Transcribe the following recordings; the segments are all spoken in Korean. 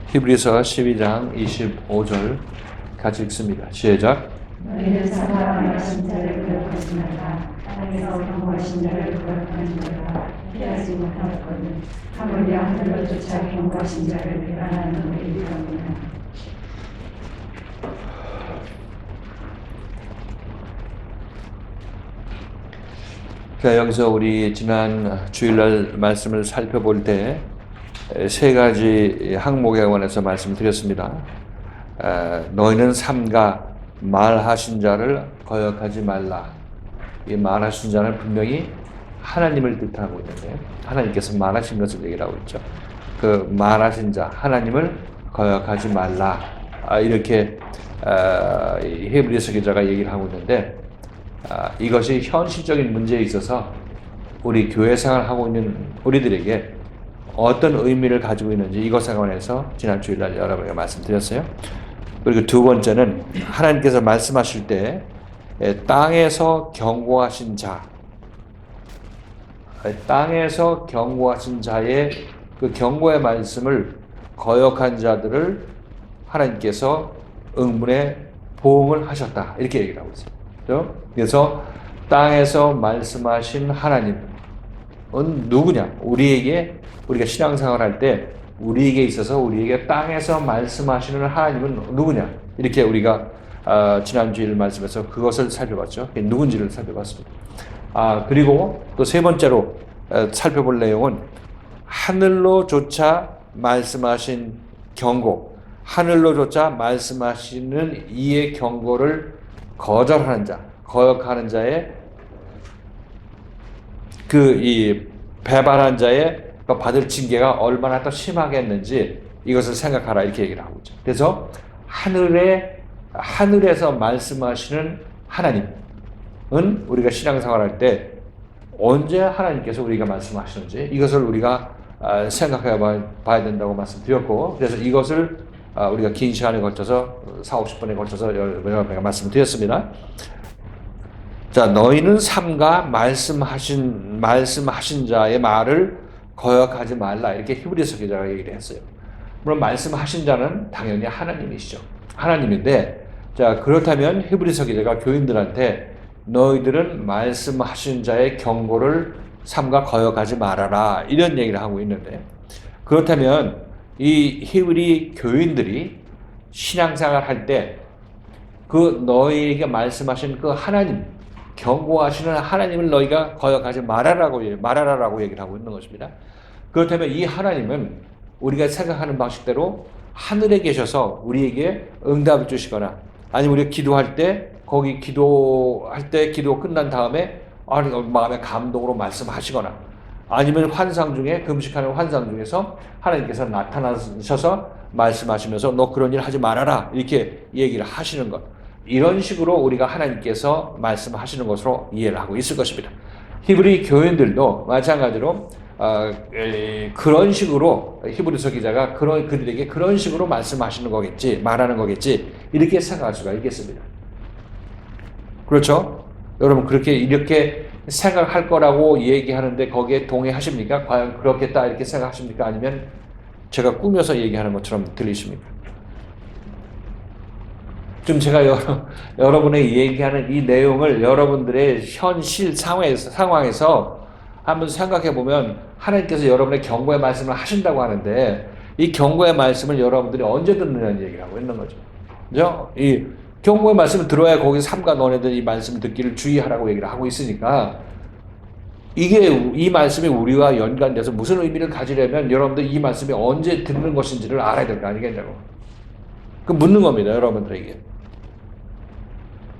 히브리서 12장 25절 같이 읽습니다. 시작. 너희는 사랑하신 자를 거역하지 말라. 땅에서 경고하신 자를 거역하는 자가 피하지 못하였거든. 하물며 하늘로조차 경고하신 자를 배반하는 너희들 때문이라. 자, 여기서 우리 지난 주일날 말씀을 살펴볼 때 세 가지 항목에 관해서 말씀드렸습니다. 너희는 삼가 말하신 자를 거역하지 말라. 이 말하신 자는 분명히 하나님을 뜻하고 있는데 하나님께서 말하신 것을 얘기를 하고 있죠. 그 말하신 자 하나님을 거역하지 말라. 이렇게 히브리서 기자가 얘기를 하고 있는데 이것이 현실적인 문제에 있어서 우리 교회 생활을 하고 있는 우리들에게 어떤 의미를 가지고 있는지 이것에 관해서 지난 주일날 여러분에게 말씀드렸어요. 그리고 두 번째는 하나님께서 말씀하실 때 땅에서 경고하신 자, 땅에서 경고하신 자의 그 경고의 말씀을 거역한 자들을 하나님께서 응문에 보응을 하셨다. 이렇게 얘기를 하고 있어요. 그래서 땅에서 말씀하신 하나님은 누구냐? 우리가 신앙생활 할 때 우리에게 있어서 우리에게 땅에서 말씀하시는 하나님은 누구냐? 이렇게 우리가 지난 주일 말씀에서 그것을 살펴봤죠. 누군지를 살펴봤습니다. 그리고 또 세 번째로 살펴볼 내용은 하늘로조차 말씀하신 경고, 하늘로조차 말씀하시는 이의 경고를 거절하는 자, 거역하는 자의 이 배반한 자의 받을 징계가 얼마나 더 심하겠는지 이것을 생각하라 이렇게 얘기를 하고 있죠. 그래서 하늘에서 말씀하시는 하나님은 우리가 신앙생활할 때 언제 하나님께서 우리가 말씀하시는지 이것을 우리가 생각해 봐야 된다고 말씀드렸고, 그래서 이것을 우리가 긴 시간에 걸쳐서 40-50분에 걸쳐서 여러 번 말씀드렸습니다. 자, 너희는 삼가 말씀하신 자의 말을 거역하지 말라 이렇게 히브리서 기자가 얘기를 했어요. 물론 말씀하신 자는 당연히 하나님이시죠. 하나님인데, 자, 그렇다면 히브리서 기자가 교인들한테 너희들은 말씀하신 자의 경고를 삼가 거역하지 말아라 이런 얘기를 하고 있는데, 그렇다면 이 히브리 교인들이 신앙생활 할 때 그 너희에게 말씀하신 그 하나님, 경고하시는 하나님을 너희가 거역하지 말아라라고 얘기를 하고 있는 것입니다. 그렇다면 이 하나님은 우리가 생각하는 방식대로 하늘에 계셔서 우리에게 응답을 주시거나, 아니면 우리가 기도할 때 기도 끝난 다음에 마음의 감동으로 말씀하시거나, 아니면 환상 중에 금식하는 환상 중에서 하나님께서 나타나셔서 말씀하시면서 너 그런 일 하지 말아라 이렇게 얘기를 하시는 것, 이런 식으로 우리가 하나님께서 말씀하시는 것으로 이해를 하고 있을 것입니다. 히브리 교인들도 마찬가지로 그런 식으로 히브리서 기자가 그들에게 그런 식으로 말씀하시는 거겠지, 말하는 거겠지 이렇게 생각할 수가 있겠습니다. 그렇죠? 여러분 이렇게 생각할 거라고 얘기하는데 거기에 동의하십니까? 과연 그렇겠다 이렇게 생각하십니까? 아니면 제가 꾸며서 얘기하는 것처럼 들리십니까? 좀 제가 여러분의 얘기하는 이 내용을 여러분들의 현실 상황에서 한번 생각해 보면 하나님께서 여러분의 경고의 말씀을 하신다고 하는데 이 경고의 말씀을 여러분들이 언제 듣느냐는 얘기를 하고 있는 거죠. 그죠? 이 경고의 말씀을 들어야 거기 삼가 너네들 이 말씀을 듣기를 주의하라고 얘기를 하고 있으니까 이 말씀이 우리와 연관돼서 무슨 의미를 가지려면 여러분들 이 말씀이 언제 듣는 것인지를 알아야 될 거 아니겠냐고. 그 묻는 겁니다, 여러분들에게.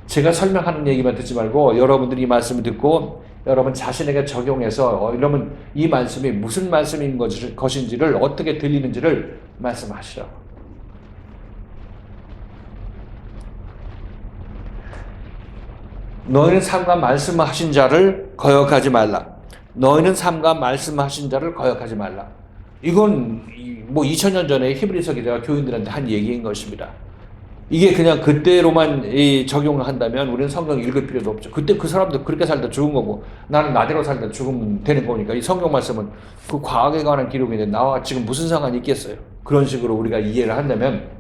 제가 설명하는 얘기만 듣지 말고 여러분들이 이 말씀을 듣고 여러분 자신에게 적용해서 이러면 이 말씀이 무슨 말씀인 것인지를 어떻게 들리는지를 말씀하시라고. 너희는 삼가 말씀하신 자를 거역하지 말라. 너희는 삼가 말씀하신 자를 거역하지 말라. 이건 2000년 전에 히브리서 기자가 교인들한테 한 얘기인 것입니다. 이게 그냥 그때로만 이 적용을 한다면 우리는 성경 읽을 필요도 없죠. 그때 그 사람도 그렇게 살다 죽은 거고 나는 나대로 살다 죽으면 되는 거니까 이 성경 말씀은 그 과학에 관한 기록인데 나와 지금 무슨 상관이 있겠어요. 그런 식으로 우리가 이해를 한다면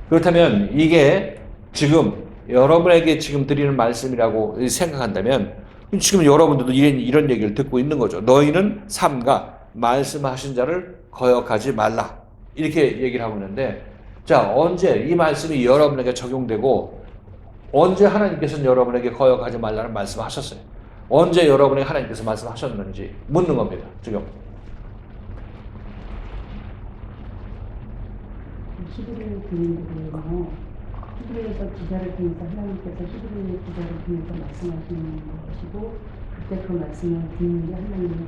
그렇다면 이게 지금 여러분에게 지금 드리는 말씀이라고 생각한다면 지금 여러분들도 이런 얘기를 듣고 있는 거죠. 너희는 삼가 말씀하신 자를 거역하지 말라. 이렇게 얘기를 하고 있는데 자, 언제 이 말씀이 여러분에게 적용되고 언제 하나님께서는 여러분에게 거역하지 말라는 말씀하셨어요. 언제 여러분에게 하나님께서 말씀하셨는지 묻는 겁니다. 지금. 히브리 교인들은요, 히브리서 기자를 통해서 하나님께서 히브리 기자를 통해서 말씀하시는 것이고, 그때 그 말씀을 듣는 게 하나님의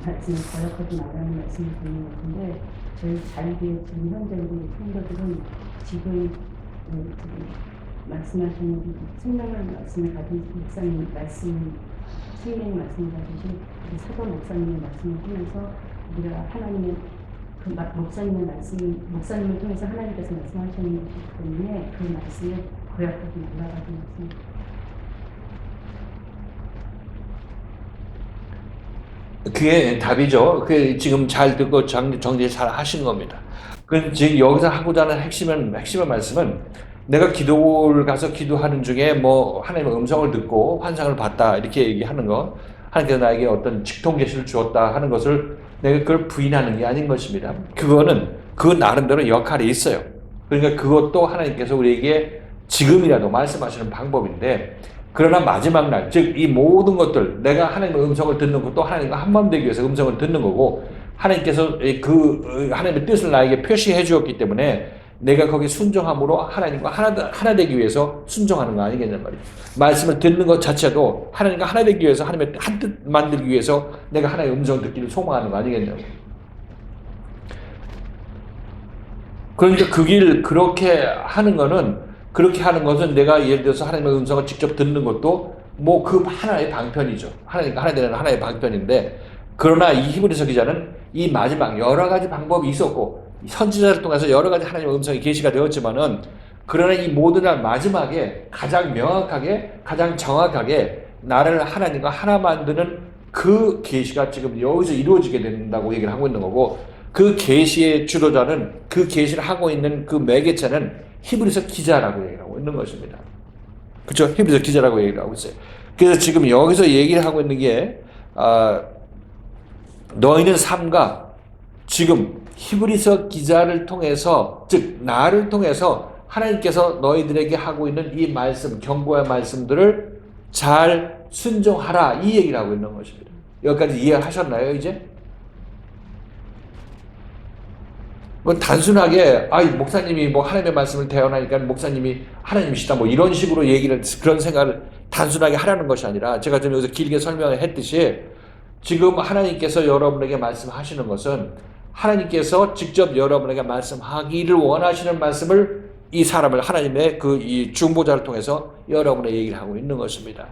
말씀을 거역하지 말라는 말씀을 듣는 것인데, 저희 자리에 지금 현재 우리 성도들은 지금 말씀하시는 생명의 말씀을 가진 목사님 말씀, 생명의 말씀을 가지신 사도 목사님의 말씀을 통해서 우리가 하나님의 그 목사님의 목사님을 통해서 하나님께서 말씀하시는 것이기 때문에 그 말씀을 거역하지 말라라고 말씀합니다. 그게 답이죠. 그게 지금 잘 듣고 정리 잘 하신 겁니다. 그 지금 여기서 하고자 하는 핵심의 말씀은 내가 기도를 가서 기도하는 중에 뭐 하나님의 음성을 듣고 환상을 봤다 이렇게 얘기하는 거, 하나님께서 나에게 어떤 직통 계시를 주었다 하는 것을 내가 그걸 부인하는 게 아닌 것입니다. 그거는 그 나름대로 역할이 있어요. 그러니까 그것도 하나님께서 우리에게 지금이라도 말씀하시는 방법인데, 그러나 마지막 날, 즉 이 모든 것들, 내가 하나님의 음성을 듣는 것도 하나님과 한마음 되기 위해서 음성을 듣는 거고, 하나님께서 그 하나님의 뜻을 나에게 표시해 주었기 때문에 내가 거기 순종함으로 하나님과 하나 되기 위해서 순종하는 거 아니겠냔 말이에요. 말씀을 듣는 것 자체도 하나님과 하나 되기 위해서, 하나님의 한 뜻 만들기 위해서 내가 하나님의 음성을 듣기를 소망하는 거 아니겠냐고. 그러니까 그 길 그렇게 하는 것은 내가 예를 들어서 하나님의 음성을 직접 듣는 것도 뭐 그 하나의 방편이죠. 하나님과 하나 되는 하나의 방편인데, 그러나 이 히브리서 기자는 이 마지막 여러 가지 방법이 있었고 선지자를 통해서 여러 가지 하나님의 음성이 계시가 되었지만은, 그러나 이 모든 날 마지막에 가장 명확하게 가장 정확하게 나를 하나님과 하나 만드는 그 계시가 지금 여기서 이루어지게 된다고 얘기를 하고 있는 거고, 그 계시의 주도자는, 그 계시를 하고 있는 그 매개체는 히브리서 기자라고 얘기를 하고 있는 것입니다. 그렇죠? 히브리서 기자라고 얘기를 하고 있어요. 그래서 지금 여기서 얘기를 하고 있는 게 너희는 삼가, 지금 히브리서 기자를 통해서, 즉 나를 통해서 하나님께서 너희들에게 하고 있는 이 말씀, 경고의 말씀들을 잘 순종하라, 이 얘기를 하고 있는 것입니다. 여기까지 이해하셨나요, 이제? 뭐 단순하게 목사님이 뭐 하나님의 말씀을 대언하니까 목사님이 하나님이시다 뭐 이런 식으로 얘기를, 그런 생각을 단순하게 하라는 것이 아니라, 제가 좀 여기서 길게 설명을 했듯이 지금 하나님께서 여러분에게 말씀하시는 것은 하나님께서 직접 여러분에게 말씀하기를 원하시는 말씀을 이 사람을, 하나님의 이 중보자를 통해서 여러분의 얘기를 하고 있는 것입니다.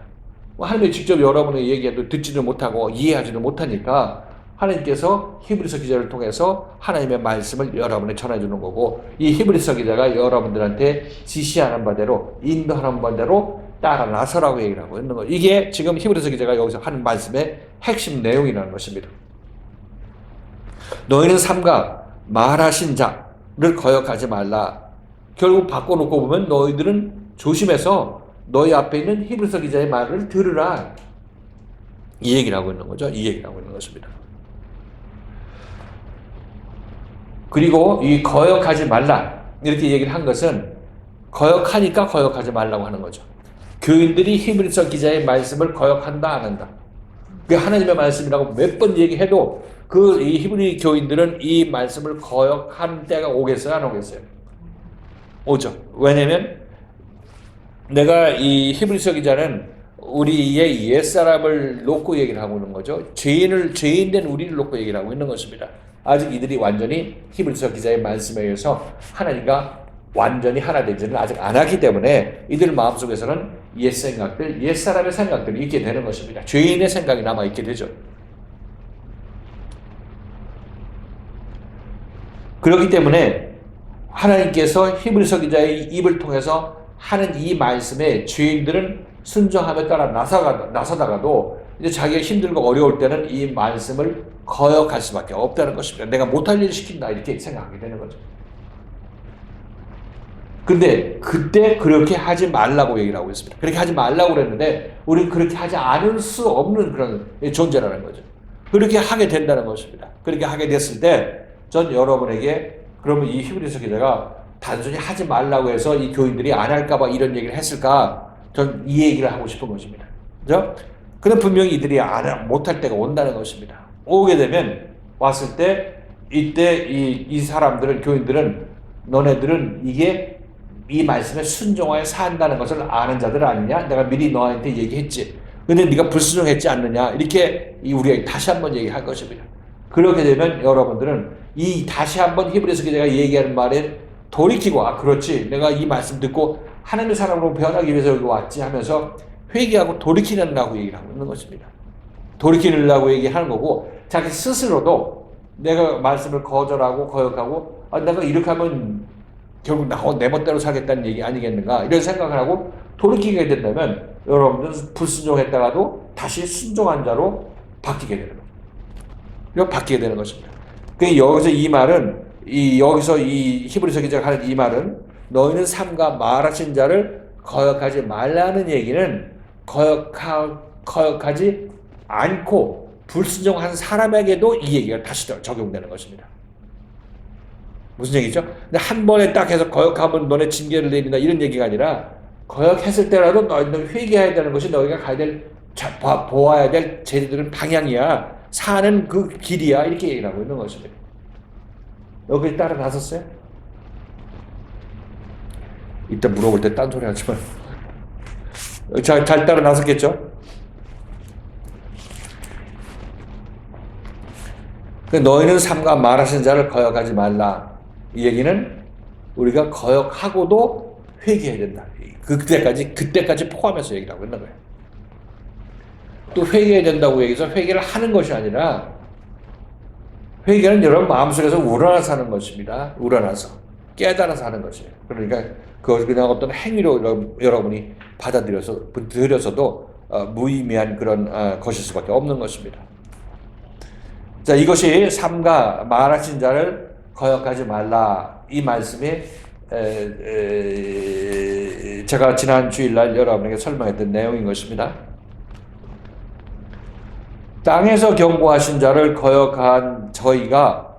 하나님이 직접 여러분의 얘기해도 듣지도 못하고 이해하지도 못하니까 하나님께서 히브리서 기자를 통해서 하나님의 말씀을 여러분에 전해주는 거고, 이 히브리서 기자가 여러분들한테 지시하는 바대로, 인도하는 바대로 따라 나서라고 얘기를 하고 있는 거예요. 이게 지금 히브리서 기자가 여기서 하는 말씀의 핵심 내용이라는 것입니다. 너희는 삼가 말하신 자를 거역하지 말라. 결국 바꿔놓고 보면 너희들은 조심해서 너희 앞에 있는 히브리서 기자의 말을 들으라, 이 얘기를 하고 있는 거죠. 이 얘기를 하고 있는 것입니다. 그리고 이 거역하지 말라 이렇게 얘기를 한 것은 거역하니까 거역하지 말라고 하는 거죠. 교인들이 히브리서 기자의 말씀을 거역한다 안 한다, 그 하나님의 말씀이라고 몇 번 얘기해도 이 히브리 교인들은 이 말씀을 거역한 때가 오겠어요, 안 오겠어요? 오죠. 왜냐면 내가 이 히브리서 기자는 우리의 옛사람을 놓고 얘기를 하고 있는 거죠. 죄인된 우리를 놓고 얘기를 하고 있는 것입니다. 아직 이들이 완전히 히브리서 기자의 말씀에 의해서 하나님과 완전히 하나 되지는 아직 안 하기 때문에 이들 마음속에서는 옛 생각들, 옛사람의 생각들이 있게 되는 것입니다. 죄인의 생각이 남아있게 되죠. 그렇기 때문에 하나님께서 히브리서 기자의 입을 통해서 하는 이 말씀에 죄인들은 순종함에 따라 나서다가도 이제 자기가 힘들고 어려울 때는 이 말씀을 거역할 수밖에 없다는 것입니다. 내가 못할 일을 시킨다 이렇게 생각하게 되는 거죠. 근데 그때 그렇게 하지 말라고 얘기를 하고 있습니다. 그렇게 하지 말라고 그랬는데 우리는 그렇게 하지 않을 수 없는 그런 존재라는 거죠. 그렇게 하게 된다는 것입니다. 그렇게 하게 됐을 때 전 여러분에게 그러면 이 히브리서 기자가 단순히 하지 말라고 해서 이 교인들이 안 할까 봐 이런 얘기를 했을까? 전 이 얘기를 하고 싶은 것입니다. 그죠? 근데 분명히 이들이 못할 때가 온다는 것입니다. 오게 되면 왔을 때 이때 이 사람들은 교인들은 너네들은 이게 이 말씀에 순종하여 산다는 것을 아는 자들 아니냐? 내가 미리 너한테 얘기했지. 근데 네가 불순종했지 않느냐? 이렇게 우리가 다시 한번 얘기할 것입니다. 그렇게 되면 여러분들은 이 다시 한번 히브리서 기자가 얘기하는 말에 돌이키고 그렇지 내가 이 말씀 듣고 하나님의 사람으로 변하기 위해서 여기 왔지 하면서 회개하고 돌이키려고 얘기를 하고 있는 것입니다. 돌이키려고 얘기하는 거고 자기 스스로도 내가 말씀을 거절하고 거역하고 내가 이렇게 하면 결국 내 멋대로 살겠다는 얘기 아니겠는가 이런 생각을 하고 돌이키게 된다면 여러분들은 불순종했다가도 다시 순종한 자로 바뀌게 되는 거예요. 바뀌게 되는 것입니다. 여기서 이 말은 여기서 이 히브리서 기자가 하는 이 말은 너희는 삼가 말하신 자를 거역하지 말라는 얘기는 거역하지 않고 불순종한 사람에게도 이 얘기가 다시 적용되는 것입니다. 무슨 얘기죠? 근데 한 번에 딱 해서 거역하면 너네 징계를 내린다 이런 얘기가 아니라 거역했을 때라도 너희는 회개해야 되는 것이 너희가 가야 될 보아야 될 제대로 방향이야. 사는 그 길이야. 이렇게 얘기를 하고 있는 것입니다. 여기 따라 나섰어요? 이따 물어볼 때 딴소리 하지 마. 잘 따라 나섰겠죠? 너희는 삼가 말하신 자를 거역하지 말라. 이 얘기는 우리가 거역하고도 회개해야 된다. 그때까지 포함해서 얘기를 하고 있는 거예요. 또 회개해야 된다고 얘기해서 회개를 하는 것이 아니라 회개는 여러분 마음속에서 우러나서 하는 것입니다. 우러나서 깨달아서 하는 것이에요. 그러니까 그걸 그냥 어떤 행위로 여러분이 받아들여서도 무의미한 그런 것일 수밖에 없는 것입니다. 자, 이것이 삼가 말하신 자를 거역하지 말라 이 말씀이 제가 지난 주일날 여러분에게 설명했던 내용인 것입니다. 땅에서 경고하신 자를 거역한 저희가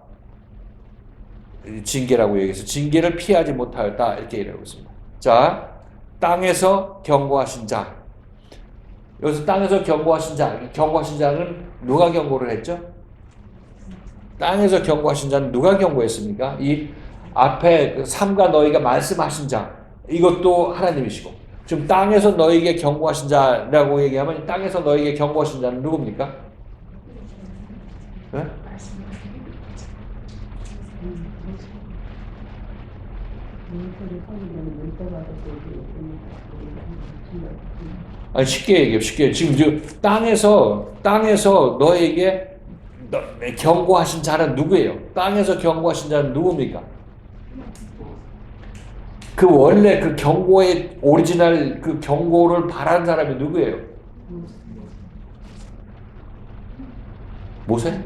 징계라고 얘기해서 징계를 피하지 못하였다 이렇게 얘기하고 있습니다. 자, 땅에서 경고하신 자. 여기서 땅에서 경고하신 자는 누가 경고를 했죠? 땅에서 경고하신 자는 누가 경고했습니까? 이 앞에 삼가 너희가 말씀하신 자 이것도 하나님이시고 지금 땅에서 너희에게 경고하신 자라고 얘기하면 땅에서 너희에게 경고하신 자는 누굽니까? 네? 아니 쉽게 얘기해요. 지금 땅에서 너에게 경고하신 자는 누구예요? 땅에서 경고하신 자는 누굽니까? 그 원래 그 경고의 오리지널 그 경고를 바라는 사람이 누구예요? 모세?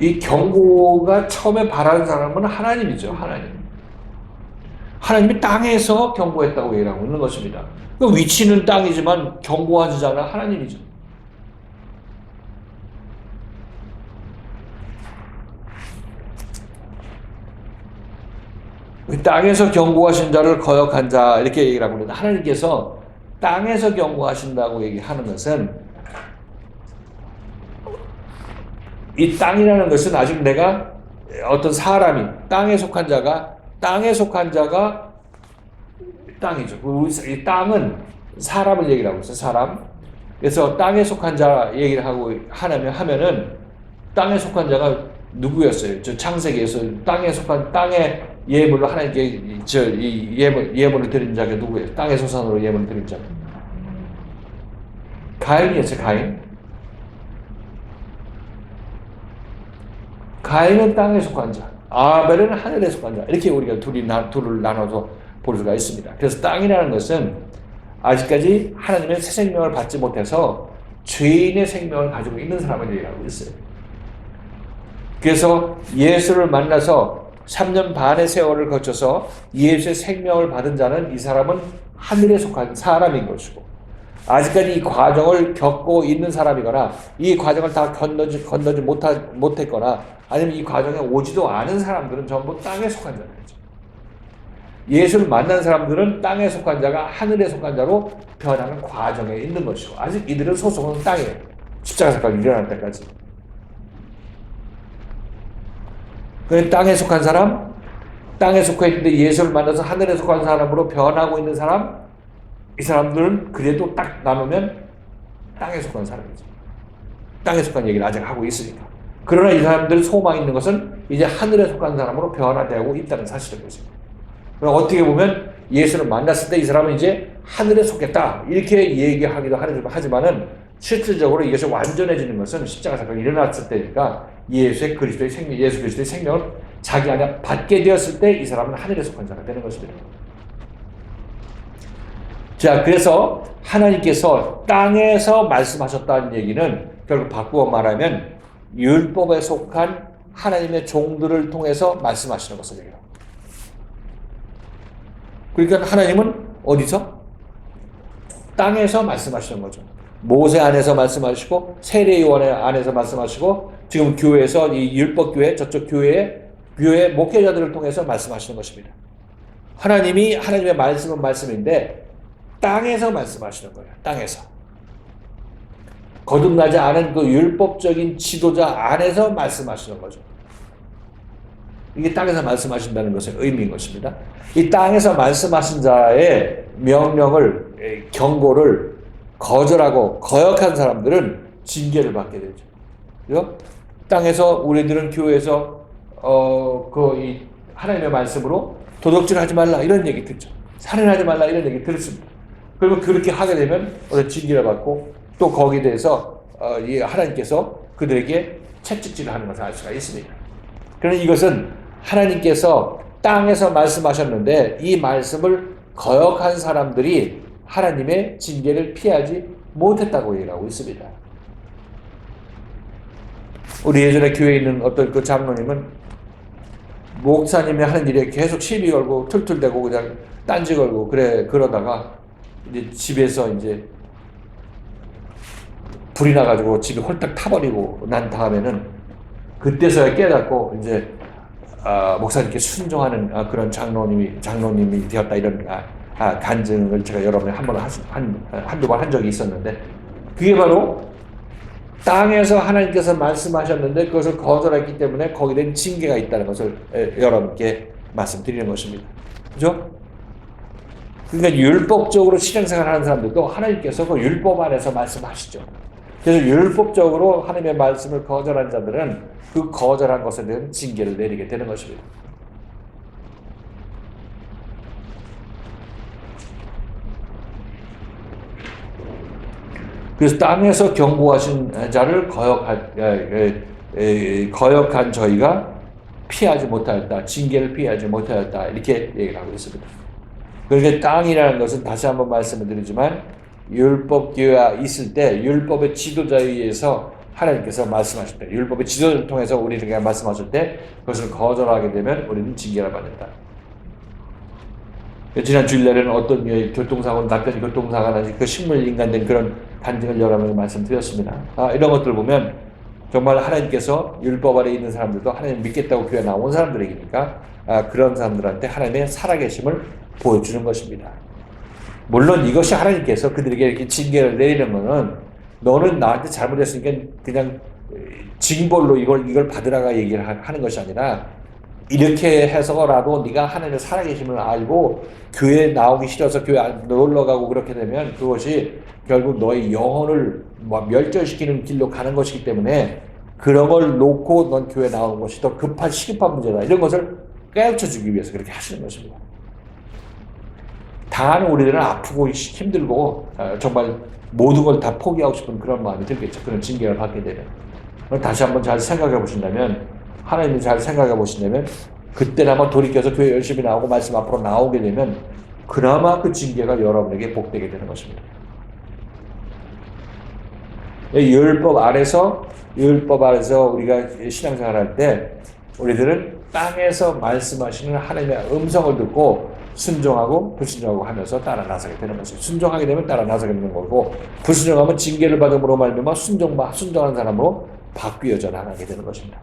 이 경고가 처음에 바라는 사람은 하나님이죠. 하나님이 땅에서 경고했다고 얘기하고 있는 것입니다. 그 위치는 땅이지만 경고하는 자는 하나님이죠. 땅에서 경고하신 자를 거역한 자 이렇게 얘기를 하고 있는데 하나님께서 땅에서 경고하신다고 얘기하는 것은 이 땅이라는 것은 아직 내가 어떤 사람이 땅에 속한 자가 땅이죠. 이 땅은 사람을 얘기를 하고 있어요. 사람. 그래서 땅에 속한 자 얘기를 하면은 땅에 속한 자가 누구였어요? 저 창세기에서 땅에 속한 땅의 예물로 하나님께 이 예물을 드린 자가 누구예요? 땅의 소산으로 예물을 드린 자. 가인이었어요. 가인은 땅에 속한 자, 아벨은 하늘에 속한 자. 이렇게 우리가 둘을 나눠서 볼 수가 있습니다. 그래서 땅이라는 것은 아직까지 하나님의 새 생명을 받지 못해서 죄인의 생명을 가지고 있는 사람을 얘기하고 있어요. 그래서 예수를 만나서 3년 반의 세월을 거쳐서 예수의 생명을 받은 자는 이 사람은 하늘에 속한 사람인 것이고, 아직까지 이 과정을 겪고 있는 사람이거나 이 과정을 다 건너지 못했거나 아니면 이 과정에 오지도 않은 사람들은 전부 땅에 속한 자들이죠. 예수를 만난 사람들은 땅에 속한 자가 하늘에 속한 자로 변하는 과정에 있는 것이고, 아직 이들은 소속은 땅이에요. 십자가 사건이 일어날 때까지. 그 땅에 속한 사람, 땅에 속해 있는데 예수를 만나서 하늘에 속한 사람으로 변하고 있는 사람, 이 사람들은 그래도 딱 나누면 땅에 속한 사람이죠. 땅에 속한 얘기를 아직 하고 있으니까. 그러나 이 사람들 소망이 있는 것은 이제 하늘에 속한 사람으로 변화되고 있다는 사실인 것입니다. 어떻게 보면 예수를 만났을 때 이 사람은 이제 하늘에 속했다 이렇게 얘기하기도 하지만은 실질적으로 이것이 완전해지는 것은 십자가 사건이 일어났을 때니까 예수 그리스도의 생명을 자기 안에 받게 되었을 때 이 사람은 하늘에 속한 자가 되는 것입니다. 자, 그래서 하나님께서 땅에서 말씀하셨다는 얘기는 결국 바꾸어 말하면 율법에 속한 하나님의 종들을 통해서 말씀하시는 것을 얘기합니다. 그러니까 하나님은 어디서? 땅에서 말씀하시는 거죠. 모세 안에서 말씀하시고 세례요한 안에서 말씀하시고 지금 교회에서 이 율법교회 저쪽 교회 목회자들을 통해서 말씀하시는 것입니다. 하나님이 하나님의 말씀은 말씀인데 땅에서 말씀하시는 거예요. 땅에서. 거듭나지 않은 그 율법적인 지도자 안에서 말씀하시는 거죠. 이게 땅에서 말씀하신다는 것의 의미인 것입니다. 이 땅에서 말씀하신 자의 명령을, 경고를 거절하고 거역한 사람들은 징계를 받게 되죠. 그죠? 땅에서 우리들은 교회에서 이 하나님의 말씀으로 도둑질하지 말라 이런 얘기 듣죠. 살인하지 말라 이런 얘기 들었습니다. 그러면 그렇게 하게 되면 어떤 징계를 받고 또 거기에 대해서 이 하나님께서 그들에게 채찍질을 하는 것을 알 수가 있습니다. 그러나 이것은 하나님께서 땅에서 말씀하셨는데 이 말씀을 거역한 사람들이 하나님의 징계를 피하지 못했다고 얘기하고 있습니다. 우리 예전에 교회에 있는 어떤 그 장로님은 목사님이 하는 일에 계속 시비 걸고 툴툴대고 그냥 딴지 걸고 그러다가 이제 집에서 이제 불이 나가지고 집이 홀딱 타버리고 난 다음에는 그때서야 깨닫고 이제 목사님께 순종하는 그런 장로님이 되었다 이런 간증을 제가 여러분에 한두 번 한 적이 있었는데, 그게 바로 땅에서 하나님께서 말씀하셨는데 그것을 거절했기 때문에 거기에 대한 징계가 있다는 것을 여러분께 말씀드리는 것입니다. 그죠? 그러니까 율법적으로 신앙생활하는 사람들도 하나님께서 그 율법 안에서 말씀하시죠. 그래서 율법적으로 하나님의 말씀을 거절한 자들은 그 거절한 것에 대한 징계를 내리게 되는 것입니다. 그래서 땅에서 경고하신 자를 거역한 저희가 피하지 못하였다. 징계를 피하지 못하였다. 이렇게 얘기를 하고 있습니다. 그러니까 땅이라는 것은 다시 한번 말씀을 드리지만 율법교회가 있을 때 율법의 지도자에 의해서 하나님께서 말씀하실 때, 율법의 지도자를 통해서 우리에게 말씀하실 때 그것을 거절하게 되면 우리는 징계를 받는다. 지난 주일날에는 어떤 남편이 교통사고가 나서 그 식물인간된 그런 간증을 여러분에게 말씀드렸습니다. 이런 것들 보면 정말 하나님께서 율법 아래 있는 사람들도 하나님 믿겠다고 교회 나온 사람들이니까 그런 사람들한테 하나님의 살아계심을 보여주는 것입니다. 물론 이것이 하나님께서 그들에게 이렇게 징계를 내리는 것은 너는 나한테 잘못했으니까 그냥 징벌로 이걸 받으라가 얘기를 하는 것이 아니라, 이렇게 해서라도 네가 하나님의 살아계심을 알고 교회에 나오기 싫어서 교회 안 놀러가고 그렇게 되면 그것이 결국 너의 영혼을 멸절시키는 길로 가는 것이기 때문에 그런 걸 놓고 넌 교회에 나오는 것이 더 시급한 문제다. 이런 것을 깨우쳐 주기 위해서 그렇게 하시는 것입니다. 당하는 우리들은 아프고 힘들고 정말 모든 걸 다 포기하고 싶은 그런 마음이 들겠죠. 그런 징계를 받게 되면. 다시 한번 잘 생각해 보신다면, 하나님이 잘 생각해 보신다면, 그때나마 돌이켜서 교회 열심히 나오고 말씀 앞으로 나오게 되면 그나마 그 징계가 여러분에게 복되게 되는 것입니다. 율법 아래서 우리가 신앙생활할 때 우리들은 땅에서 말씀하시는 하나님의 음성을 듣고 순종하고 불순종하고 하면서 따라 나서게 되는 것이죠. 순종하게 되면 따라 나서게 되는 거고, 불순종하면 징계를 받음으로 말미암아 순종하는 사람으로 바뀌어져 나가게 되는 것입니다.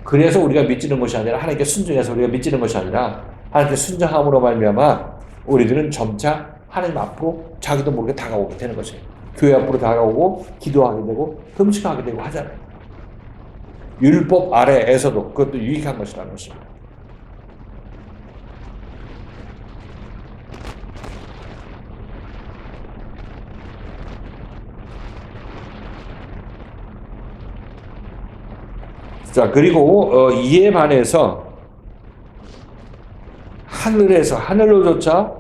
그래서 우리가 믿지는 것이 아니라, 하나님께 순종해서 우리가 믿지는 것이 아니라 하나님께 순종함으로 말미암아 우리들은 점차 하나님 앞으로 자기도 모르게 다가오게 되는 것이에요. 교회 앞으로 다가오고 기도하게 되고 금식하게 되고 하잖아요. 율법 아래에서도 그것도 유익한 것이라는 것입니다. 자, 그리고 이에 반해서 하늘로조차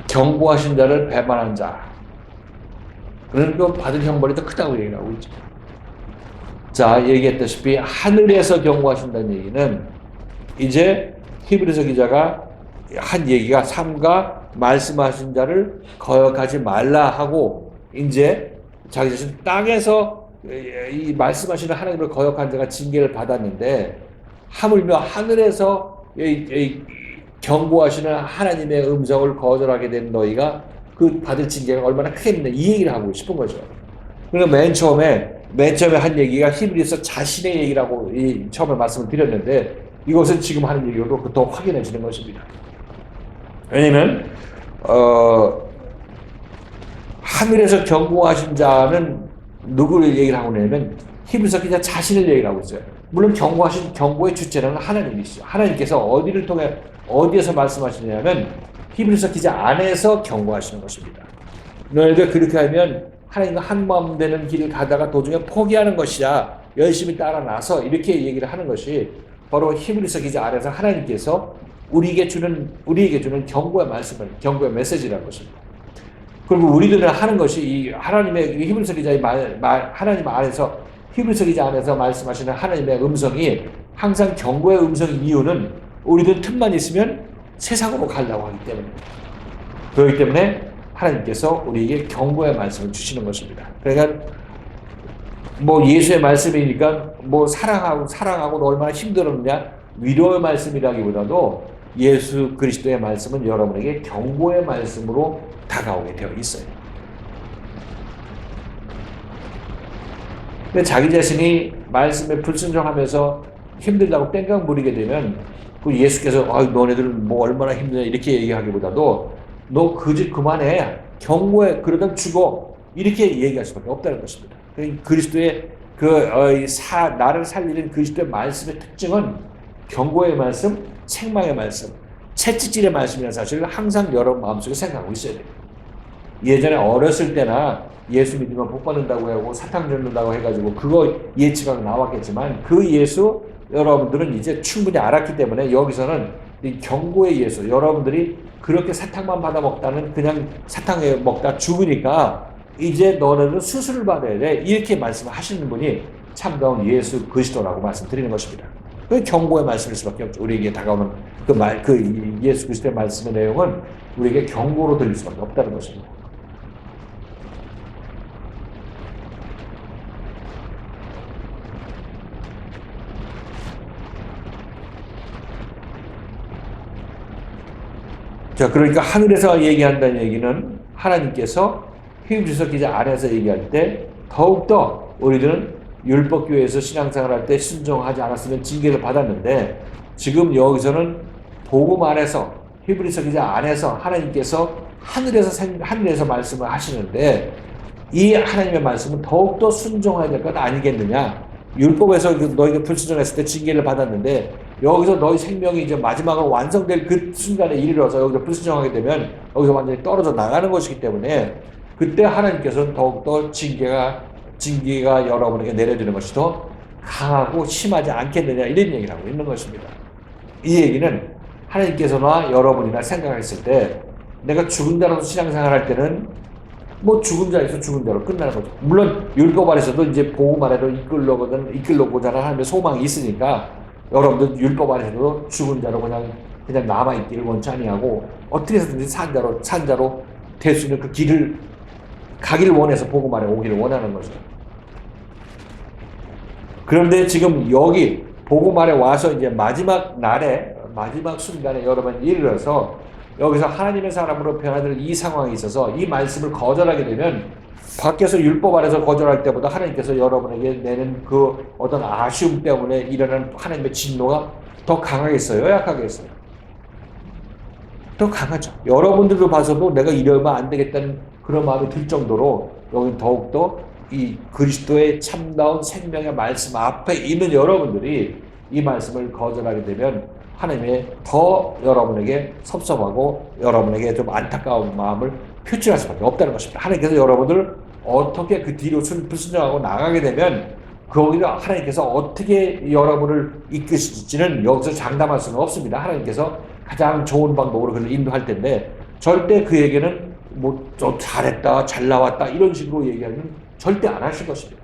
경고하신 자를 배반한 자, 그러니까 받은 형벌이 더 크다고 얘기하고 있죠. 자, 얘기했다시피 하늘에서 경고하신다는 얘기는, 이제 히브리서 기자가 한 얘기가 삼가 말씀하신 자를 거역하지 말라 하고, 이제 자기 자신 땅에서 이 말씀하시는 하나님을 거역한 자가 징계를 받았는데, 하물며 하늘에서 경고하시는 하나님의 음성을 거절하게 된 너희가 그 받을 징계가 얼마나 크겠느냐, 이 얘기를 하고 싶은 거죠. 그러니까 맨 처음에 한 얘기가 히브리서 자신의 얘기라고 처음에 말씀을 드렸는데, 이것은 지금 하는 얘기로 더 확인해지는 것입니다. 왜냐면 하늘에서 경고하신 자는 누구를 얘기를 하고 있냐면 히브리서 기자 자신을 얘기를 하고 있어요. 물론 경고의 주체는 하나님이시죠. 하나님께서 어디를 통해 어디에서 말씀하시냐면 히브리서 기자 안에서 경고하시는 것입니다. 너희들 그렇게 하면 하나님과 한마음 되는 길을 가다가 도중에 포기하는 것이야. 열심히 따라 나서 이렇게 얘기를 하는 것이 바로 히브리서 기자 안에서 하나님께서 우리에게 주는 경고의 말씀을, 경고의 메시지라는 것입니다. 그리고 우리들은 하는 것이 이 하나님의 히브리서 기자의 하나님 안에서, 히브리서 기자 안에서 말씀하시는 하나님의 음성이 항상 경고의 음성인 이유는 우리들 틈만 있으면 세상으로 가려고 하기 때문입니다. 그렇기 때문에 하나님께서 우리에게 경고의 말씀을 주시는 것입니다. 그러니까 뭐 예수의 말씀이니까 뭐 사랑하고 얼마나 힘들었냐, 위로의 말씀이라기보다도 예수 그리스도의 말씀은 여러분에게 경고의 말씀으로 다가오게 되어 있어요. 근데 자기 자신이 말씀에 불순종하면서 힘들다고 땡깡 부리게 되면 그 예수께서 너네들은 뭐 얼마나 힘드냐 이렇게 얘기하기보다도 너 그 짓 그만해, 경고해, 그러다 죽어, 이렇게 얘기할 수밖에 없다는 것입니다. 그리스도의 나를 살리는 그리스도의 말씀의 특징은 경고의 말씀, 책망의 말씀, 채찍질의 말씀이라는 사실을 항상 여러분 마음속에 생각하고 있어야 돼요. 예전에 어렸을 때나 예수 믿으면 복 받는다고 하고 사탕 줍는다고 해가지고 그거 예측하고 나왔겠지만, 그 예수 여러분들은 이제 충분히 알았기 때문에 여기서는 이 경고의 예수, 여러분들이 그렇게 사탕만 받아 먹다는 그냥 사탕에 먹다 죽으니까 이제 너네는 수술을 받아야 돼, 이렇게 말씀하시는 분이 참다운 예수 그리스도라고 말씀드리는 것입니다. 그 경고의 말씀일 수밖에 없죠. 우리에게 다가오는 그 예수 그리스도의 말씀의 내용은 우리에게 경고로 들릴 수밖에 없다는 것입니다. 자, 그러니까 하늘에서 얘기한다는 얘기는 하나님께서 히브리서 기자 안에서 얘기할 때 더욱더 우리들은 율법교회에서 신앙생활할 때 순종하지 않았으면 징계를 받았는데, 지금 여기서는 복음 안에서, 히브리서 기자 안에서 하나님께서 하늘에서 말씀을 하시는데, 이 하나님의 말씀은 더욱더 순종해야 될 것 아니겠느냐. 율법에서 너희가 불순종했을 때 징계를 받았는데, 여기서 너희 생명이 이제 마지막으로 완성될 그 순간에 이르러서 여기서 불순종하게 되면 여기서 완전히 떨어져 나가는 것이기 때문에, 그때 하나님께서는 더욱더 징계가 여러분에게 내려지는 것이 더 강하고 심하지 않겠느냐, 이런 얘기를 하고 있는 것입니다. 이 얘기는 하나님께서나 여러분이나 생각했을 때 내가 죽은 자로서 신앙생활 할 때는 뭐 죽은 자에서 죽은 자로 끝나는 거죠. 물론 율법 안에서도 이제 복음 안에도 이끌려고자 하는 소망이 있으니까 여러분들 율법 안에서도 죽은 자로 그냥 남아 있기를 원치 아니하고 어떻게 해서든지 산자로 될 수 있는 그 길을 가기를 원해서 복음 안에 오기를 원하는 거죠. 그런데 지금 여기 복음 안에 와서 이제 마지막 날에 마지막 순간에 여러분 이르러서 여기서 하나님의 사람으로 변화될 이 상황이 있어서 이 말씀을 거절하게 되면 밖에서 율법 안에서 거절할 때보다 하나님께서 여러분에게 내는 그 어떤 아쉬움 때문에 일어나는 하나님의 진노가 더 강하겠어요? 약하겠어요? 더 강하죠. 여러분들도 봐서도 내가 이러면 안 되겠다는 그런 마음이 들 정도로 여기 더욱더 이 그리스도의 참다운 생명의 말씀 앞에 있는 여러분들이 이 말씀을 거절하게 되면 하나님의 더 여러분에게 섭섭하고 여러분에게 좀 안타까운 마음을 표출할 수밖에 없다는 것입니다. 하나님께서 여러분들을 어떻게 그 뒤로 불순종하고 나가게 되면 거기서 하나님께서 어떻게 여러분을 이끄실지는 여기서 장담할 수는 없습니다. 하나님께서 가장 좋은 방법으로 그를 인도할 텐데 절대 그에게는 뭐 좀 잘했다, 잘 나왔다 이런 식으로 얘기하면 절대 안 하실 것입니다.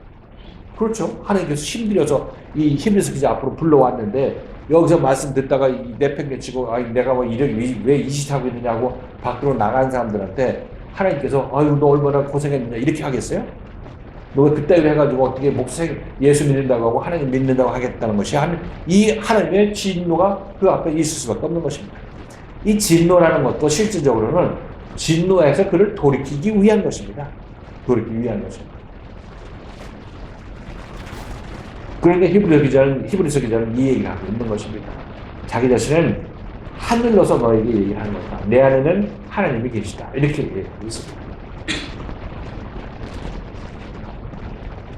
그렇죠? 하나님께서 힘들여서 이 히브리서 기자 앞으로 불러왔는데 여기서 말씀 듣다가 내팽개치고 내가 왜 이 짓 하고 있느냐고 밖으로 나간 사람들한테 하나님께서 아유 너 얼마나 고생했느냐 이렇게 하겠어요? 너 그따위로 해가지고 어떻게 예수 믿는다고 하고 하나님 믿는다고 하겠다는 것이 이 하나님의 진노가 그 앞에 있을 수밖에 없는 것입니다. 이 진노라는 것도 실질적으로는 진노에서 그를 돌이키기 위한 것입니다. 돌이키기 위한 것입니다. 그러니까 히브리서 기자는 이 얘기를 하고 있는 것입니다. 자기 자신은 하늘로서 너에게 얘기하는 거다. 내 안에는 하나님이 계시다. 이렇게 얘기하고 있습니다.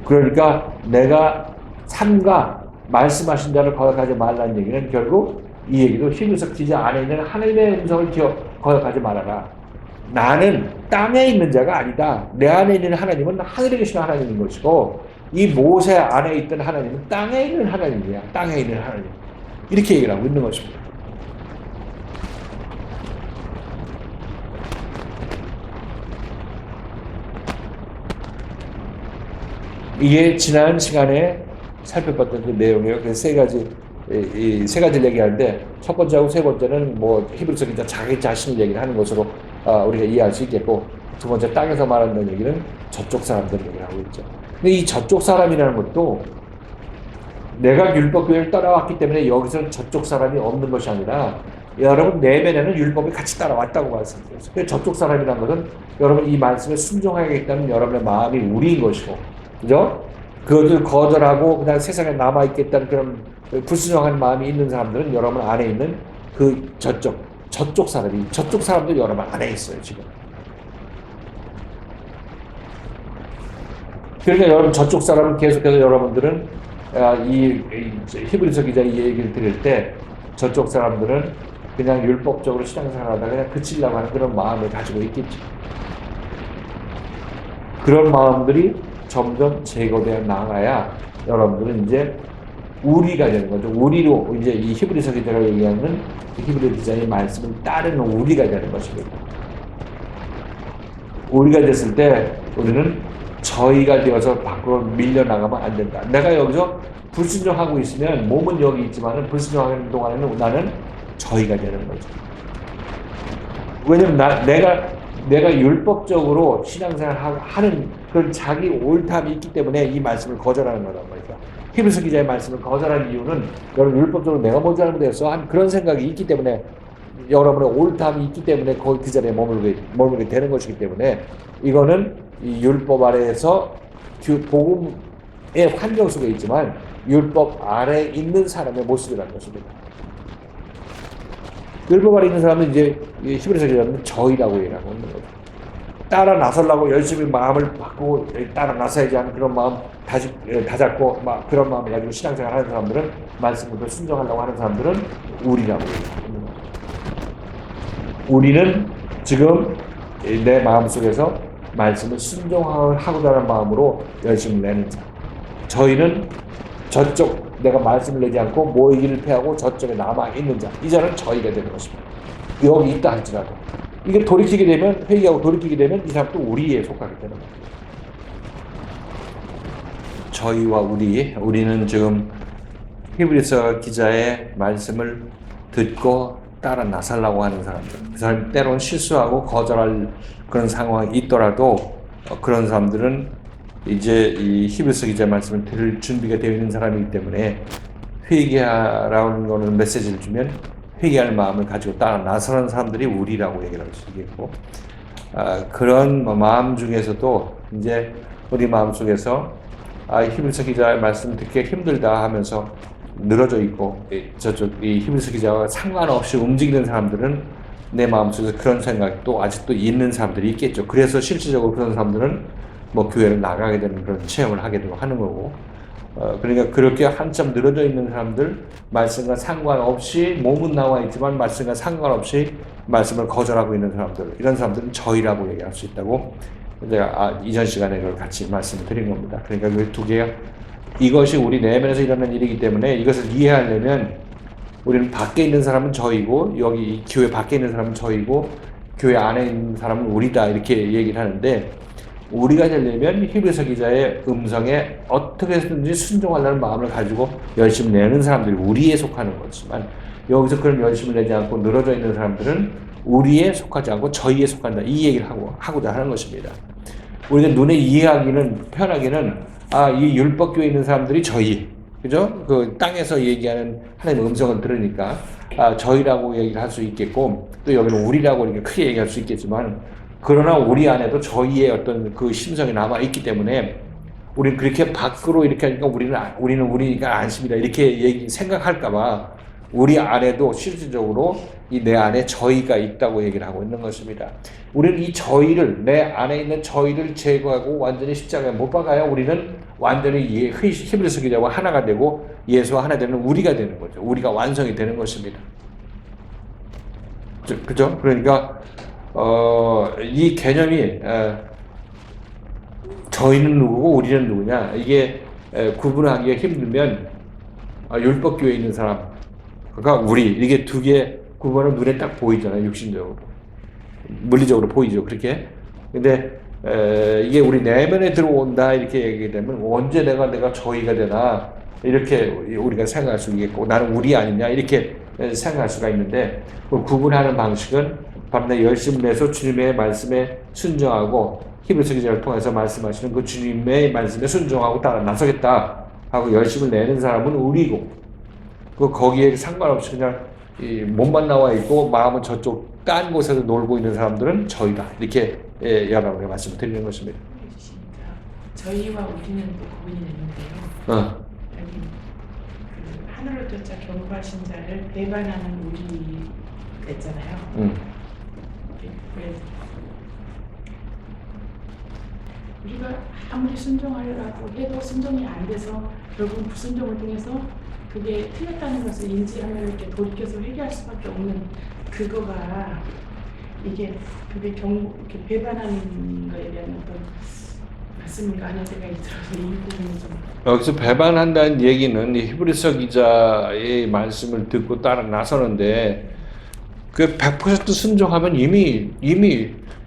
그러니까 내가 삶과 말씀하신 자를 거역하지 말라는 얘기는 결국 이 얘기도 히브리서 기자 안에 있는 하나님의 음성을 거역하지 말아라. 나는 땅에 있는 자가 아니다. 내 안에 있는 하나님은 하늘에 계시는 하나님인 것이고 이 모세 안에 있던 하나님은 땅에 있는 하나님이야. 땅에 있는 하나님. 이렇게 얘기를 하고 있는 것입니다. 이게 지난 시간에 살펴봤던 그 내용이에요. 그래서 세 가지를 얘기하는데 첫 번째하고 세 번째는 뭐 히브리서 기자 자기 자신을 얘기를 하는 것으로 우리가 이해할 수 있겠고 두 번째 땅에서 말한다는 얘기는 저쪽 사람들 얘기를 하고 있죠. 근데 이 저쪽 사람이라는 것도 내가 율법교회를 따라왔기 때문에 여기서는 저쪽 사람이 없는 것이 아니라 여러분 내면에는 율법이 같이 따라왔다고 말씀드렸어요. 그래서 저쪽 사람이라는 것은 여러분 이 말씀에 순종하겠다는 여러분의 마음이 우리인 것이고 그죠? 그것을 거절하고 그냥 세상에 남아있겠다는 그런 불순종하는 마음이 있는 사람들은 여러분 안에 있는 그 저쪽 사람들 여러분 안에 있어요, 지금. 그러니까 여러분 저쪽 사람은 계속해서 여러분들은 이 히브리서 기자 이 얘기를 들을 때 저쪽 사람들은 그냥 율법적으로 신앙생활하다가 그냥 그치려고 하는 그런 마음을 가지고 있겠죠. 그런 마음들이 점점 제거되어 나가야 여러분들은 이제 우리가 되는 거죠. 우리로 이제 이 히브리서 기자가 얘기하는 히브리 기자의 말씀을 따르는 우리가 되는 것입니다. 우리가 됐을 때 우리는 저희가 되어서 밖으로 밀려나가면 안 된다. 내가 여기서 불순종하고 있으면 몸은 여기 있지만 불순종하는 동안에는 나는 저희가 되는 거죠. 왜냐면 내가 율법적으로 신앙생활 하는 그런 자기 옳담이 있기 때문에 이 말씀을 거절하는 거란 말이죠. 히브리서 기자의 말씀을 거절한 이유는 여러분 율법적으로 내가 뭐 잘못했어 한 그런 생각이 있기 때문에 여러분의 옳담이 있기 때문에 거기 그 자리에 머물게 되는 것이기 때문에 이거는 이 율법 아래에서 복음의 환경 속에 있지만 율법 아래에 있는 사람의 모습이라는 것입니다. 율법 아래 있는 사람은 이제 히브리서 기자는 저희라고 얘기하고 있는 거죠. 따라 나서려고 열심히 마음을 바꾸고 따라 나서야지 하는 그런 마음 다잡고 막 그런 마음을 가지고 신앙생활 하는 사람들은 말씀을 순종하려고 하는 사람들은 우리라고 얘기하고 있는 거죠. 우리는 지금 내 마음속에서 말씀을 순종하고자 하는 마음으로 열심히 내는 자. 저희는 저쪽 내가 말씀을 내지 않고 모이기를 패하고 저쪽에 남아있는 자, 이 자는 저희가 되는 것입니다. 여기 있다 할지라도 이게 돌이키게 되면, 회개하고 돌이키게 되면 이 사람도 우리에 속하게 되는 겁니다. 저희와 우리는 지금 히브리서 기자의 말씀을 듣고 따라 나서려고 하는 사람들, 그 사람 때로는 실수하고 거절할 그런 상황이 있더라도 그런 사람들은 이제 이 히브리서 기자의 말씀을 들을 준비가 되어 있는 사람이기 때문에 회개하라는 거는 메시지를 주면 회개할 마음을 가지고 따라 나서는 사람들이 우리라고 얘기를 할 수 있겠고, 그런 마음 중에서도 이제 우리 마음 속에서 히브리서 기자의 말씀 듣기 힘들다 하면서 늘어져 있고, 저쪽 이 히브리서 기자와 상관없이 움직이는 사람들은 내 마음속에서 그런 생각도 아직도 있는 사람들이 있겠죠. 그래서 실질적으로 그런 사람들은 뭐 교회를 나가게 되는 그런 체험을 하게 되고 하는 거고, 그러니까 그렇게 한참 늘어져 있는 사람들, 말씀과 상관없이 몸은 나와 있지만 말씀과 상관없이 말씀을 거절하고 있는 사람들, 이런 사람들은 저희라고 얘기할 수 있다고 제가 이전 시간에 그걸 같이 말씀을 드린 겁니다. 그러니까 그 두 개가, 이것이 우리 내면에서 일어나는 일이기 때문에 이것을 이해하려면 우리는 밖에 있는 사람은 저희고, 여기 교회 밖에 있는 사람은 저희고, 교회 안에 있는 사람은 우리다, 이렇게 얘기를 하는데, 우리가 되려면 히브리서 기자의 음성에 어떻게 해서든지 순종하려는 마음을 가지고 열심히 내는 사람들이 우리에 속하는 거지만, 여기서 그런 열심을 내지 않고 늘어져 있는 사람들은 우리에 속하지 않고 저희에 속한다, 이 얘기를 하고자 하는 것입니다. 우리가 눈에 이해하기는, 편하기는 이 율법교에 있는 사람들이 저희, 그죠? 그 땅에서 얘기하는 하나님의 음성을 들으니까 저희라고 얘기를 할 수 있겠고, 또 여기는 우리라고 이렇게 크게 얘기할 수 있겠지만, 그러나 우리 안에도 저희의 어떤 그 심성이 남아 있기 때문에 우리는 그렇게 밖으로 이렇게 하니까 우리는 우리가 안심이다, 이렇게 생각할까봐 우리 안에도 실질적으로 이 내 안에 저희가 있다고 얘기를 하고 있는 것입니다. 우리는 이 저희를, 내 안에 있는 저희를 제거하고 완전히 십자가에 못 박아야 우리는 완전히 히브리서 기자와 하나가 되고 예수와 하나 되는 우리가 되는 거죠. 우리가 완성이 되는 것입니다. 그죠? 그러니까 이 개념이 저희는 누구고 우리는 누구냐, 이게 구분하기가 힘들면 율법교회에 있는 사람, 그러니까 우리, 이게 두 개 구분은 눈에 딱 보이잖아요. 육신적으로, 물리적으로 보이죠. 그렇게. 근데 이게 우리 내면에 들어온다, 이렇게 얘기되면 언제 내가 저희가 되나, 이렇게 우리가 생각할 수 있겠고, 나는 우리 아니냐, 이렇게 생각할 수가 있는데, 그 구분하는 방식은 바로 내 열심을 내서 주님의 말씀에 순종하고, 히브리서 기자를 통해서 말씀하시는 그 주님의 말씀에 순종하고 따라 나서겠다 하고 열심을 내는 사람은 우리고, 거기에 상관없이 그냥 몸만 나와 있고 마음은 저쪽 딴 곳에서 놀고 있는 사람들은 저희다, 이렇게 여러분에게 말씀을 드리는 것입니다. 저희와 우리는 또 구분이 되는데요. 여기 그 하늘을 쫓아 경고하신 자를 배반하는 우리가 있잖아요. 그래서 우리가 아무리 순종하려고 해도 순종이 안 돼서 결국 불순종을 통해서 그게 틀렸다는 것을 인지하면 이렇게 돌이켜서 회개할 수밖에 없는 그거가, 이게 그게 이렇게 배반하는 거에 대한 어떤 말씀인가 하는 생각이 들어서 이 부분이 좀. 여기서 배반한다는 얘기는 이 히브리서 기자의 말씀을 듣고 따라 나서는데, 그 100% 순종하면 이미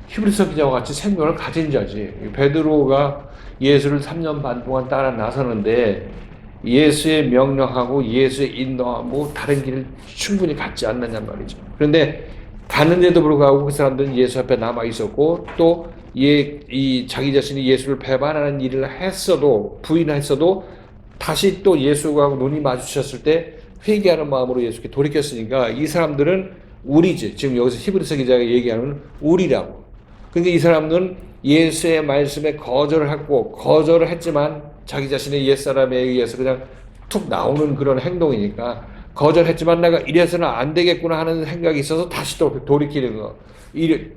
히브리서 기자와 같이 생명을 가진 자지. 베드로가 예수를 3년 반 동안 따라 나서는데 예수의 명령하고 예수의 인도하고 다른 길을 충분히 갖지 않느냐 말이죠. 그런데 갔는데도 불구하고 그 사람들은 예수 앞에 남아 있었고, 또 이 자기 자신이 예수를 배반하는 일을 했어도, 부인했어도 다시 또 예수가 눈이 마주쳤을 때 회개하는 마음으로 예수께 돌이켰으니까 이 사람들은 우리지. 지금 여기서 히브리서 기자가 얘기하는 우리라고. 그러니까 이 사람들은 예수의 말씀에 거절을 했지만 자기 자신의 옛사람에 의해서 그냥 툭 나오는 그런 행동이니까, 거절했지만 내가 이래서는 안 되겠구나 하는 생각이 있어서 다시 또 돌이키는 거,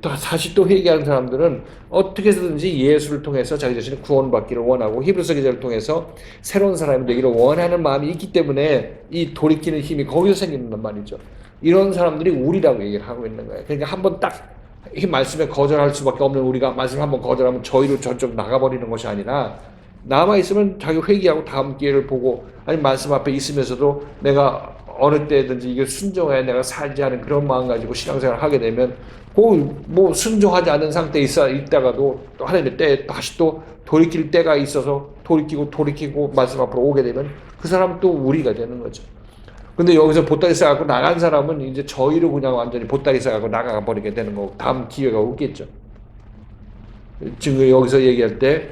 다시 또 회개하는 사람들은 어떻게 해서든지 예수를 통해서 자기 자신을 구원받기를 원하고 히브리서 기자를 통해서 새로운 사람이 되기를 원하는 마음이 있기 때문에 이 돌이키는 힘이 거기서 생긴단 말이죠. 이런 사람들이 우리라고 얘기를 하고 있는 거예요. 그러니까 한번 딱 이 말씀에 거절할 수밖에 없는 우리가 말씀을 한번 거절하면 저희로 저쪽 나가버리는 것이 아니라, 남아있으면 자기 회개하고 다음 기회를 보고, 아니 말씀 앞에 있으면서도 내가 어느 때든지 이게 순종해야 내가 살지 않은 그런 마음 가지고 신앙생활을 하게 되면, 뭐 순종하지 않은 상태에 있다가도 또 하나님의 때에 다시 또 돌이킬 때가 있어서 돌이키고 말씀 앞으로 오게 되면 그 사람은 또 우리가 되는 거죠. 근데 여기서 보따리 싸갖고 나간 사람은 이제 저희로 그냥 완전히 보따리 싸갖고 나가 버리게 되는 거고, 다음 기회가 오겠죠. 지금 여기서 얘기할 때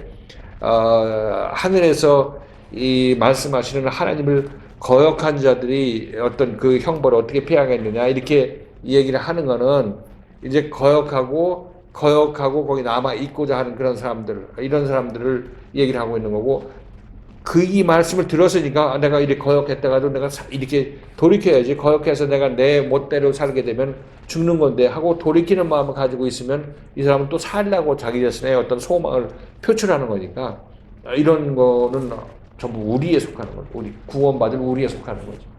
하늘에서 이 말씀하시는 하나님을 거역한 자들이 어떤 그 형벌을 어떻게 피하겠느냐 이렇게 얘기를 하는 거는, 이제 거역하고 거기 남아 있고자 하는 그런 사람들, 이런 사람들을 얘기를 하고 있는 거고, 이 말씀을 들었으니까 내가 이렇게 거역했다가도 내가 이렇게 돌이켜야지, 거역해서 내가 내 멋대로 살게 되면 죽는 건데 하고 돌이키는 마음을 가지고 있으면 이 사람은 또 살라고 자기 자신의 어떤 소망을 표출하는 거니까, 이런 거는 전부 우리에 속하는 거죠. 우리 구원받은 우리에 속하는 거죠.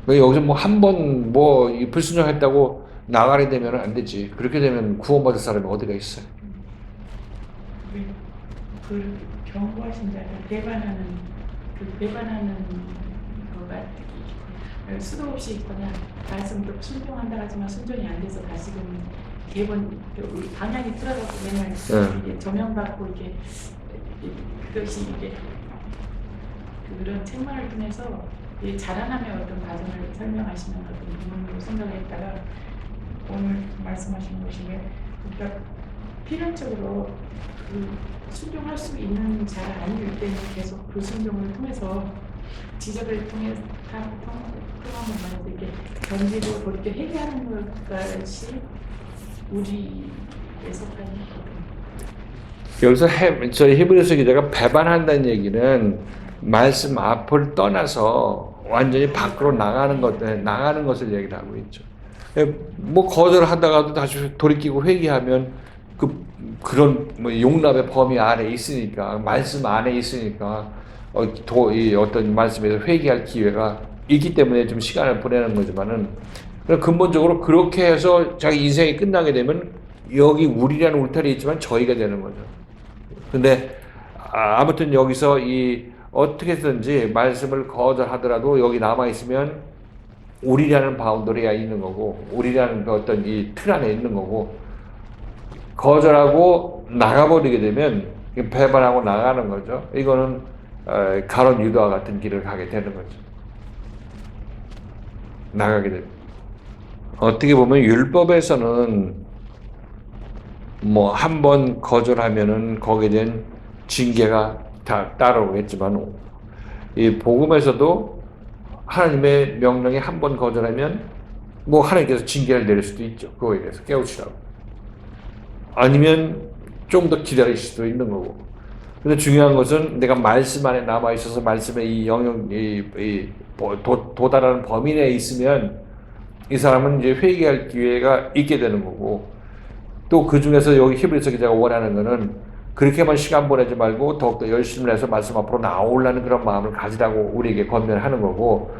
여기서 뭐 한 번 불순종했다고 나가게 되면 안 되지. 그렇게 되면 구원받을 사람이 어디가 있어요? 그 경고하신 자를 배반하는 거가 수도 없이 있거나 말씀도 순종한다 하지만 순종이 안 돼서 다시금 대번 방향이 틀어져서 맨날 이게 조명받고 이게 그것이 이게 그런 책망을 통해서 자라남의 어떤 과정을 설명하시는 어떤 부분으로 생각을 했다가 오늘 말씀하신 것이, 그러니까 필연적으로 그 순종할 수 있는 자가 아닐 때는 계속 그 순종을 통해서 지적을 통해서 통하면 이렇게 견디고 그렇게 회개하는 것이 우리에 속하는 거거든요. 여기서 저희 히브리서 기자가 배반한다는 얘기는 말씀 앞을 떠나서 완전히 밖으로 나가는 것을 얘기를 하고 있죠. 뭐 거절하다가도 다시 돌이키고 회개하면 그런 뭐 용납의 범위 안에 있으니까, 말씀 안에 있으니까 어떤 말씀에서 회개할 기회가 있기 때문에 좀 시간을 보내는 거지만은, 근본적으로 그렇게 해서 자기 인생이 끝나게 되면 여기 우리라는 울타리 있지만 저희가 되는 거죠. 근데 아무튼 여기서 어떻게든지 말씀을 거절하더라도 여기 남아있으면 우리라는 바운더리가 있는 거고, 우리라는 그 어떤 이 틀 안에 있는 거고, 거절하고 나가버리게 되면 배반하고 나가는 거죠. 이거는 가론 유다와 같은 길을 가게 되는 거죠. 나가게 됩니다. 어떻게 보면 율법에서는 뭐 한 번 거절하면은 거기에 대한 징계가 다 따라오겠지만, 이 복음에서도 하나님의 명령에 한 번 거절하면 뭐 하나님께서 징계를 내릴 수도 있죠. 그거에 대해서 깨우치라고. 아니면 좀 더 기다릴 수도 있는 거고. 근데 중요한 것은 내가 말씀 안에 남아 있어서 말씀의 이 영역, 도달하는 범위 내에 있으면 이 사람은 이제 회개할 기회가 있게 되는 거고, 또 그 중에서 여기 히브리서 기자가 원하는 거는 그렇게만 시간 보내지 말고 더욱더 열심을 해서 말씀 앞으로 나오려는 그런 마음을 가지라고 우리에게 권면하는 거고,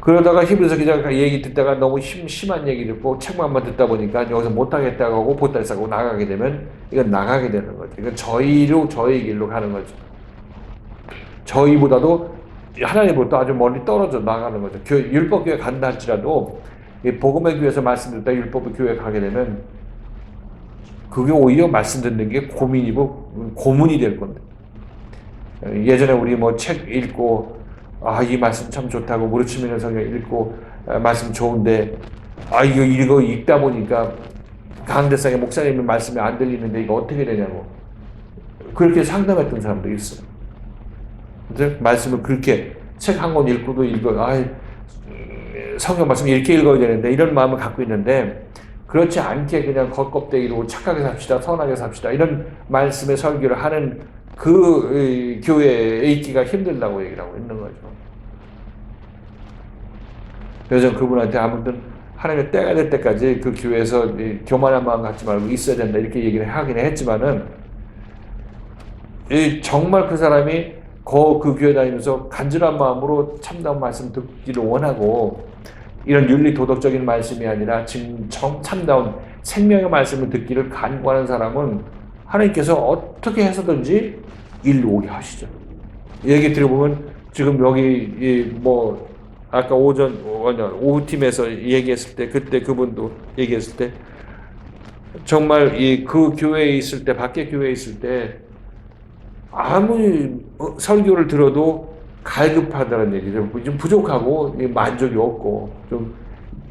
그러다가 히브리서 기자가 얘기 듣다가 너무 심한 얘기 듣고 책만만 듣다 보니까 여기서 못하겠다고 하고 보따리 싸고 나가게 되면 이건 나가게 되는 거죠. 이건 저희 길로 가는 거죠. 저희보다도 하나님보다 아주 멀리 떨어져 나가는 거죠. 율법교회 간다 할지라도 복음의 교회에서 말씀 듣다 율법의 교회 가게 되면 그게 오히려 말씀 듣는 게 고문이 될 건데. 예전에 우리 뭐 책 읽고 이 말씀 참 좋다고 무르치미는 성경 읽고 말씀 좋은데 이거 읽다 보니까 강대상의 목사님의 말씀이 안 들리는데 이거 어떻게 되냐고 그렇게 상담했던 사람도 있어요. 그래서 말씀을 그렇게 책 한 권 읽고도 성경 말씀 이렇게 읽어야 되는데 이런 마음을 갖고 있는데, 그렇지 않게 그냥 겉껍데기로 착하게 삽시다, 선하게 삽시다 이런 말씀의 설교를 하는 그 교회에 있기가 힘들다고 얘기를 하고 있는 거죠. 그래서 그분한테 아무튼 하나님의 때가 될 때까지 그 교회에서 교만한 마음 갖지 말고 있어야 된다 이렇게 얘기를 하긴 했지만은, 정말 그 사람이 그 교회 다니면서 간절한 마음으로 참다운 말씀 듣기를 원하고 이런 윤리 도덕적인 말씀이 아니라 지금 참다운 생명의 말씀을 듣기를 간구하는 사람은 하나님께서 어떻게 해서든지 일로 오게 하시죠. 얘기 들어보면 지금 여기 뭐 아까 오후 팀에서 얘기했을 때 그때 그분도 얘기했을 때 정말 그 교회에 있을 때 밖에 교회에 있을 때 아무리 설교를 들어도 갈급하다는 얘기죠. 좀 부족하고 만족이 없고 좀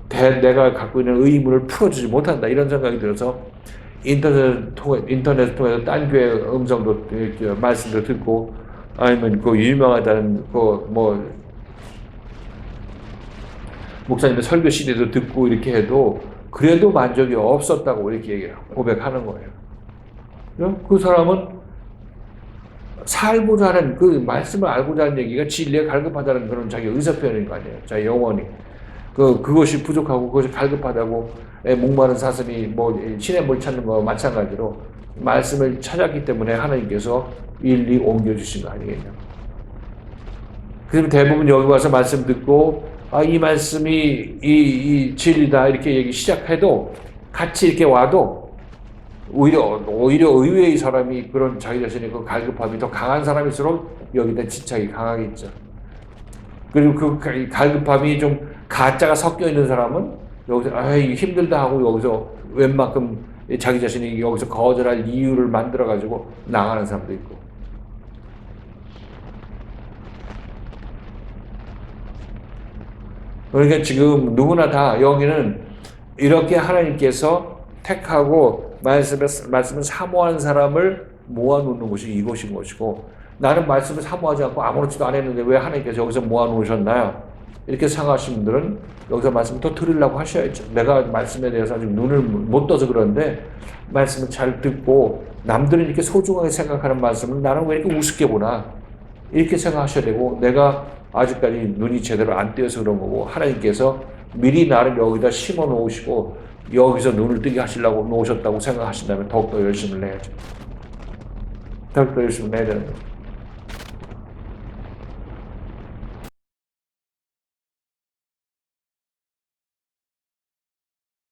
내가 갖고 있는 의문을 풀어주지 못한다 이런 생각이 들어서 인터넷을 통해서 딴 교회 음성도 말씀도 듣고 아니면 그 유명하다는 뭐 목사님의 설교 CD도 듣고 이렇게 해도 그래도 만족이 없었다고 이렇게 고백하는 거예요. 그 사람은 살고자 하는 그 말씀을 알고자 하는 얘기가 진리에 갈급하다는 그런 자기 의사표현인 거 아니에요. 자기 영혼이. 그것이 부족하고 그것이 갈급하다고 목마른 사슴이 뭐 신의 물 찾는 거와 마찬가지로 말씀을 찾았기 때문에 하나님께서 일일이 옮겨주신 거 아니겠냐. 그럼 대부분 여기 와서 말씀 듣고 이 말씀이 이 진리다 이렇게 얘기 시작해도 같이 이렇게 와도 오히려 의외의 사람이 그런 자기 자신의 그 갈급함이 더 강한 사람일수록 여기다 집착이 강하겠죠. 그리고 그 갈급함이 좀 가짜가 섞여 있는 사람은 여기서 힘들다 하고 여기서 웬만큼 자기 자신이 여기서 거절할 이유를 만들어 가지고 나가는 사람도 있고. 그러니까 지금 누구나 다 여기는 이렇게 하나님께서 택하고 말씀을 사모하는 사람을 모아놓는 곳이 이곳인 것이고 나는 말씀을 사모하지 않고 아무렇지도 않았는데 왜 하나님께서 여기서 모아놓으셨나요? 이렇게 생각하시는 분들은 여기서 말씀을 더 들으려고 하셔야죠. 내가 말씀에 대해서 아직 눈을 못 떠서 그런데 말씀을 잘 듣고 남들은 이렇게 소중하게 생각하는 말씀을 나는 왜 이렇게 우습게 보나 이렇게 생각하셔야 되고 내가 아직까지 눈이 제대로 안 뜨여서 그런 거고 하나님께서 미리 나를 여기다 심어 놓으시고 여기서 눈을 뜨게 하시려고 놓으셨다고 생각하신다면 더욱더 열심을 내야죠. 더욱더 열심을 내야 되는 거죠.